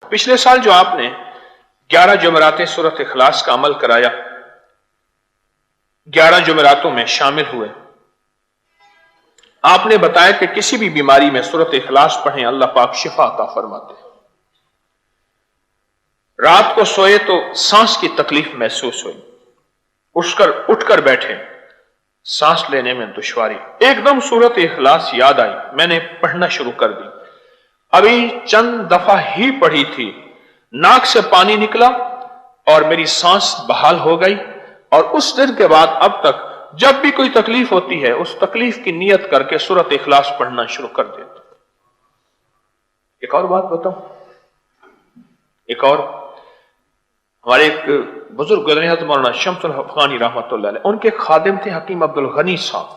پچھلے سال جو آپ نے 11 جمعراتیں سورۃ اخلاص کا عمل کرایا، 11 جمعراتوں میں شامل ہوئے، آپ نے بتایا کہ کسی بھی بیماری میں سورۃ اخلاص پڑھیں اللہ پاک شفا عطا فرماتے ہیں۔ رات کو سوئے تو سانس کی تکلیف محسوس ہوئی، اٹھ کر بیٹھے، سانس لینے میں دشواری، ایک دم سورۃ اخلاص یاد آئی، میں نے پڑھنا شروع کر دی، ابھی چند دفعہ ہی پڑھی تھی، ناک سے پانی نکلا اور میری سانس بحال ہو گئی، اور اس دن کے بعد اب تک جب بھی کوئی تکلیف ہوتی ہے اس تکلیف کی نیت کر کے سورۃ اخلاص پڑھنا شروع کر دیتا۔ ایک اور بات بتاؤں، ایک اور، ہمارے ایک بزرگ گزرے حضرت مولانا شمس الافغانی رحمۃ اللہ علیہ، ان کے خادم تھے حکیم عبد الغنی صاحب،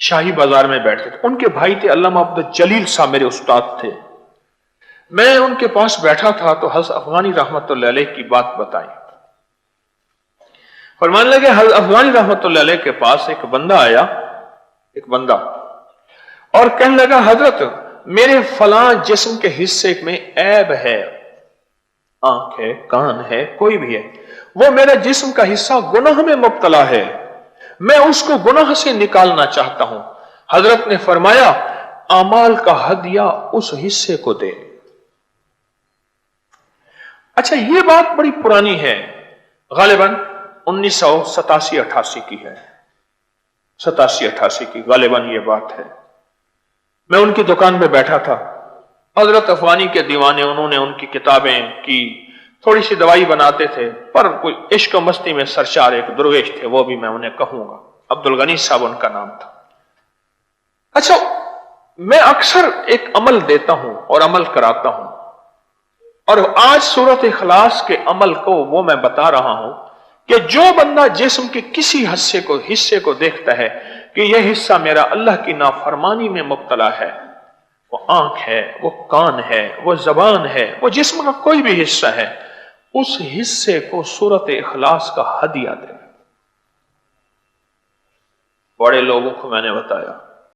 شاہی بازار میں بیٹھتے تھے، ان کے بھائی تھے علامہ عبد الجلیل صاحب، میرے استاد تھے۔ میں ان کے پاس بیٹھا تھا تو حضرت افغانی رحمۃ اللہ علیہ کی بات بتائی، فرمانے لگے حضرت افغانی رحمۃ اللہ علیہ کے پاس ایک بندہ آیا، اور کہنے لگا حضرت میرے فلاں جسم کے حصے میں عیب ہے، آنکھ ہے، کان ہے، کوئی بھی ہے، وہ میرے جسم کا حصہ گناہ میں مبتلا ہے، میں اس کو گناہ سے نکالنا چاہتا ہوں۔ حضرت نے فرمایا اعمال کا ہدیہ اس حصے کو دے۔ اچھا، یہ بات بڑی پرانی ہے، غالباً 1987-88 کی ہے، 87-88 کی غالباً یہ بات ہے۔ میں ان کی دکان پہ بیٹھا تھا، حضرت افغانی کے دیوانے، انہوں نے ان کی کتابیں کی، تھوڑی سی دوائی بناتے تھے، پر کوئی عشق و مستی میں سرشار ایک درویش تھے، وہ بھی میں انہیں کہوں گا، عبد الغنی صاحب ان کا نام تھا۔ اچھا، میں اکثر ایک عمل دیتا ہوں اور عمل کراتا ہوں، اور آج سورۃ اخلاص کے عمل کو وہ میں بتا رہا ہوں کہ جو بندہ جسم کے کسی حصے کو دیکھتا ہے کہ یہ حصہ میرا اللہ کی نافرمانی میں مبتلا ہے، وہ آنکھ ہے، وہ کان ہے، وہ زبان ہے، وہ جسم کا کوئی بھی حصہ ہے، اس حصے کو سورۃ اخلاص کا ہدیہ دے۔ بڑے لوگوں کو میں نے بتایا،